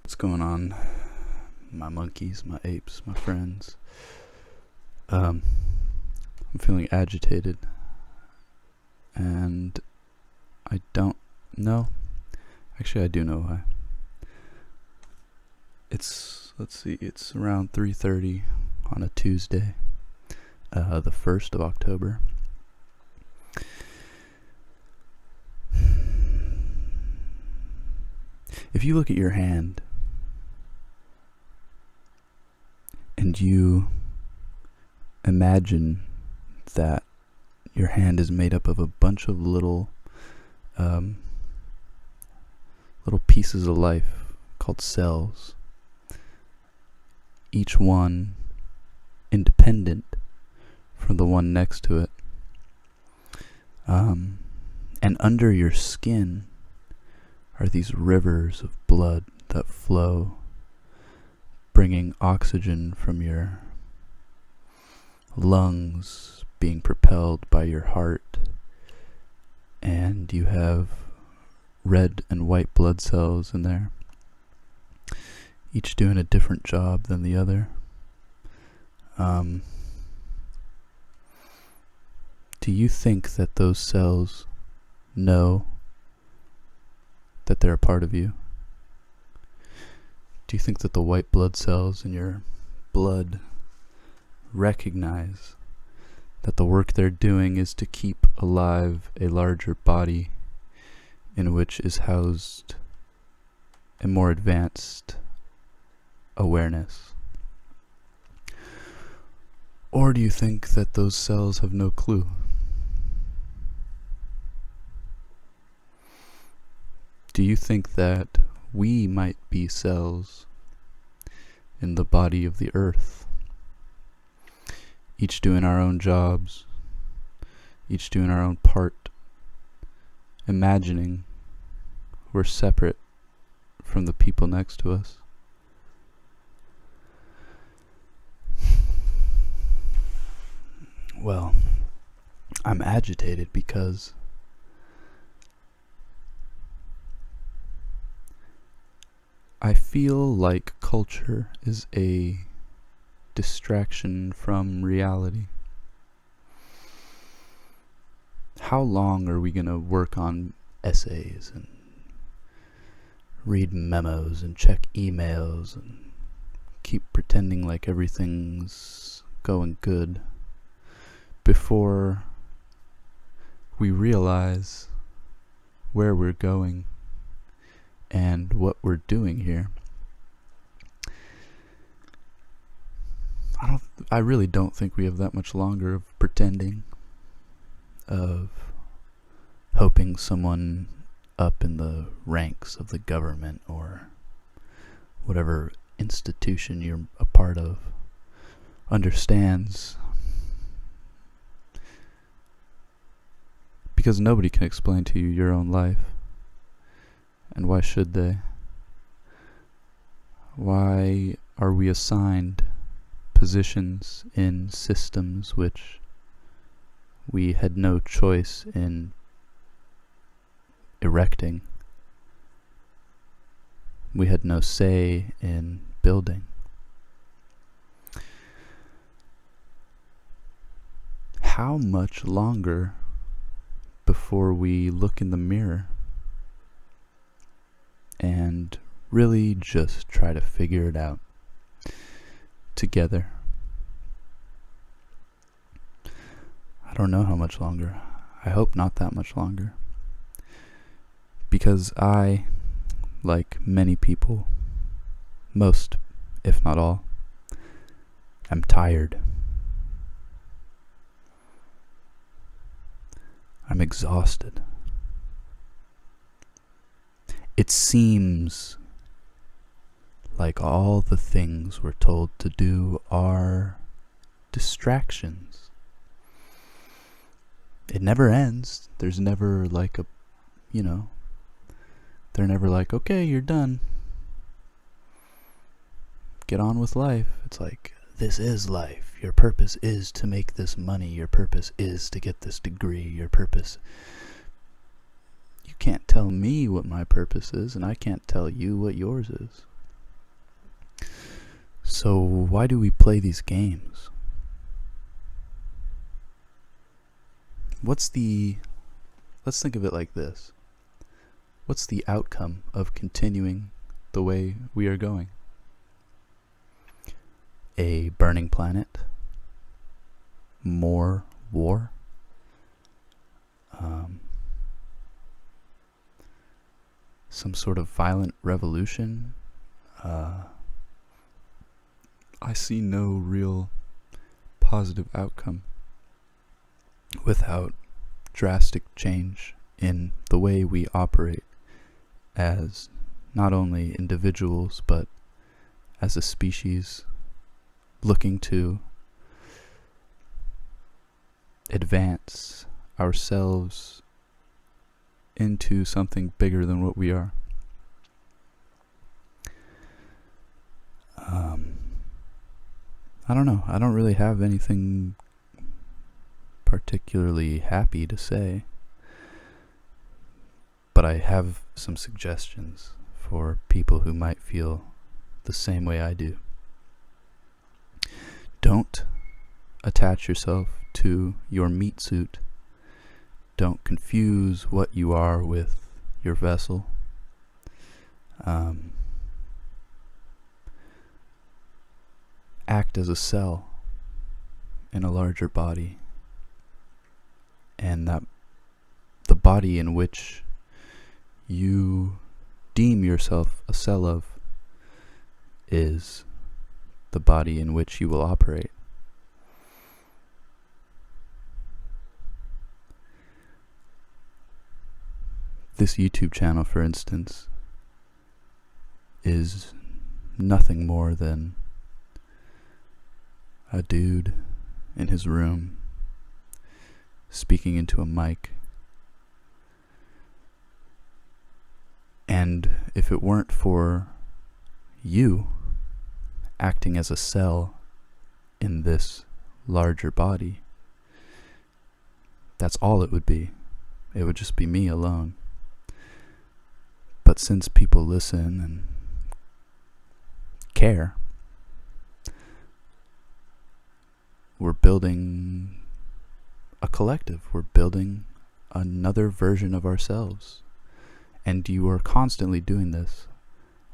What's going on? My monkeys, my apes, my friends. I'm feeling agitated, and I don't know. Actually, I do know why. It's around 3:30 on a Tuesday, the 1st of October. If you look at your hand and you imagine that your hand is made up of a bunch of little pieces of life called cells, each one independent from the one next to it, and under your skin are these rivers of blood that flow, bringing oxygen from your lungs, being propelled by your heart, and you have red and white blood cells in there, each doing a different job than the other. Do you think that those cells know that they're a part of you? Do you think that the white blood cells in your blood recognize that the work they're doing is to keep alive a larger body in which is housed a more advanced awareness? Or do you think that those cells have no clue? Do you think that we might be cells in the body of the earth, each doing our own jobs, each doing our own part, imagining we're separate from the people next to us? Well, I'm agitated because I feel like culture is a distraction from reality. How long are we going to work on essays and read memos and check emails and keep pretending like everything's going good before we realize where we're going and what we're doing here? I really don't think we have that much longer of pretending, of hoping someone up in the ranks of the government or whatever institution you're a part of understands. Because nobody can explain to you your own life. And why should they? Why are we assigned positions in systems which we had no choice in erecting? We had no say in building. How much longer before we look in the mirror and really just try to figure it out together? I don't know how much longer. I hope not that much longer. Because I, like many people, most, if not all, am tired. I'm exhausted. It seems like all the things we're told to do are distractions. It never ends. There's never like they're never like, okay, you're done. Get on with life. It's like, this is life. Your purpose is to make this money. Your purpose is to get this degree. Your purpose... You can't tell me what my purpose is, and I can't tell you what yours is. So why do we play these games? Let's think of it like this. What's the outcome of continuing the way we are going? A burning planet? More war? Some sort of violent revolution? I see no real positive outcome without drastic change in the way we operate as not only individuals but as a species looking to advance ourselves into something bigger than what we are. I don't know. I don't really have anything particularly happy to say, but I have some suggestions for people who might feel the same way I do. Don't attach yourself to your meat suit. Don't confuse what you are with your vessel. Act as a cell in a larger body, and that the body in which you deem yourself a cell of is the body in which you will operate. This YouTube channel, for instance, is nothing more than a dude in his room speaking into a mic. And if it weren't for you acting as a cell in this larger body, that's all it would be. It would just be me alone. But since people listen and care, we're building a collective. We're building another version of ourselves. And you are constantly doing this.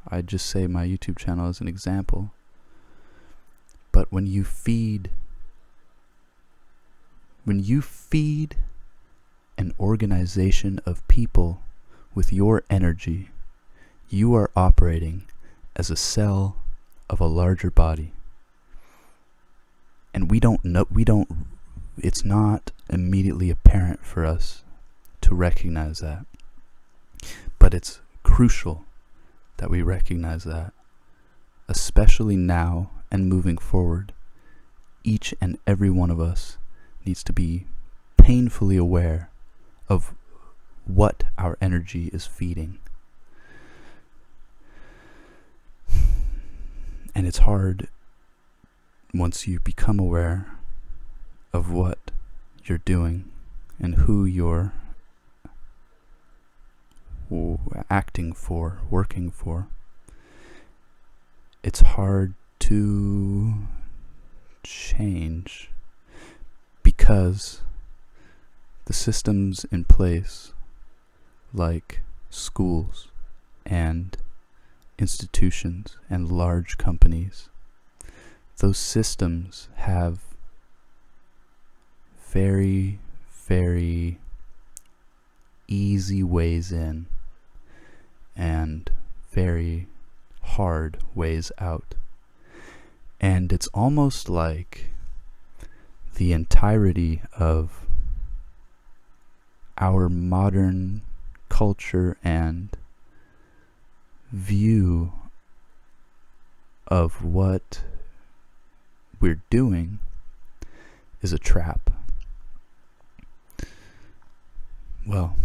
I just say my YouTube channel as an example. But when you feed an organization of people with your energy, you are operating as a cell of a larger body. And it's not immediately apparent for us to recognize that. But it's crucial that we recognize that, especially now and moving forward. Each and every one of us needs to be painfully aware of what our energy is feeding. And it's hard once you become aware of what you're doing and who you're acting for, working for. It's hard to change because the systems in place, like schools and institutions and large companies, those systems have very, very easy ways in and very hard ways out. And it's almost like the entirety of our modern culture and view of what we're doing is a trap. Well,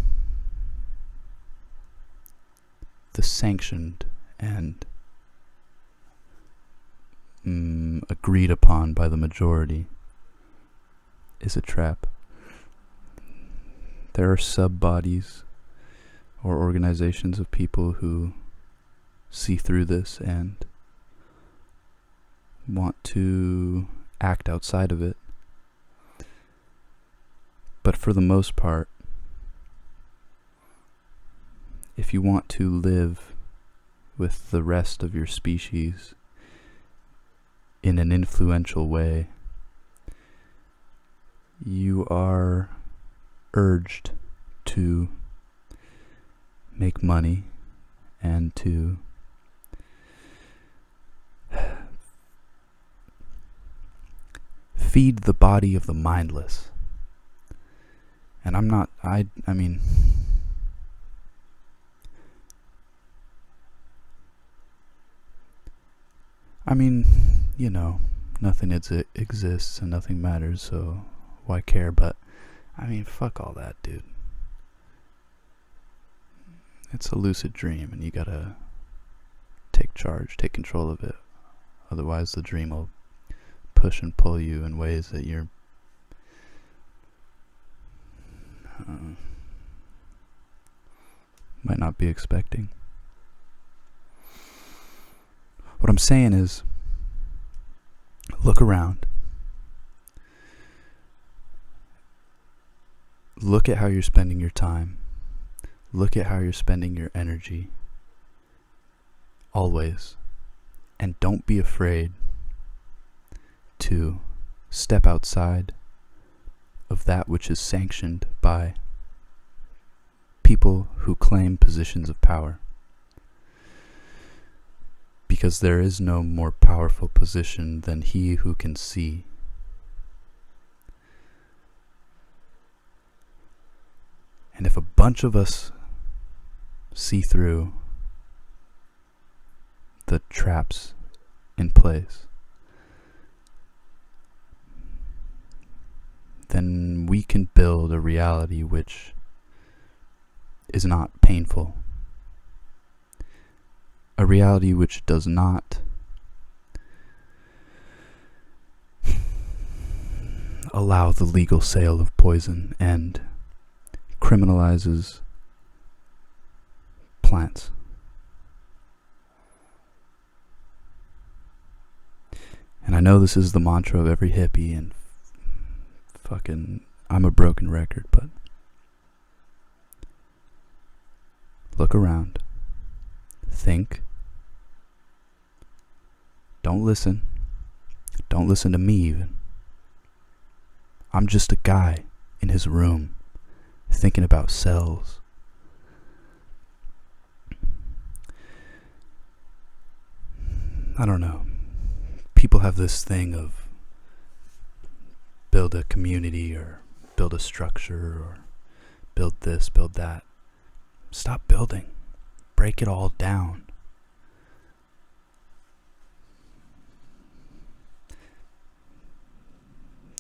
the sanctioned and agreed upon by the majority is a trap. There are sub-bodies or organizations of people who see through this and want to act outside of it. But for the most part, if you want to live with the rest of your species in an influential way, you are urged to make money and to feed the body of the mindless. And I mean, you know, nothing exists and nothing matters, so why care? But, I mean, fuck all that, dude. It's a lucid dream, and you gotta take charge, take control of it. Otherwise, the dream will push and pull you in ways that you're might not be expecting. What I'm saying is, look around. Look at how you're spending your time. Look at how you're spending your energy. Always. And don't be afraid to step outside of that which is sanctioned by people who claim positions of power. Because there is no more powerful position than he who can see. And if a bunch of us see through the traps in place, then we can build a reality which is not painful. A reality which does not allow the legal sale of poison and criminalizes plants. And I know this is the mantra of every hippie, and fucking, I'm a broken record, but look around. Think. Don't listen. Don't listen to me even. I'm just a guy in his room thinking about cells. I don't know. People have this thing of build a community or build a structure or build this, build that. Stop building. Break it all down.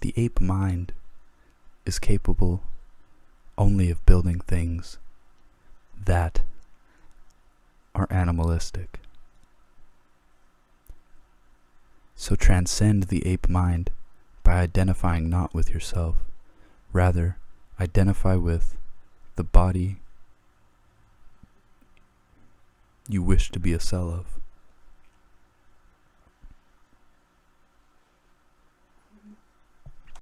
The ape mind is capable only of building things that are animalistic. So transcend the ape mind by identifying not with yourself. Rather, identify with the body you wish to be a cell of.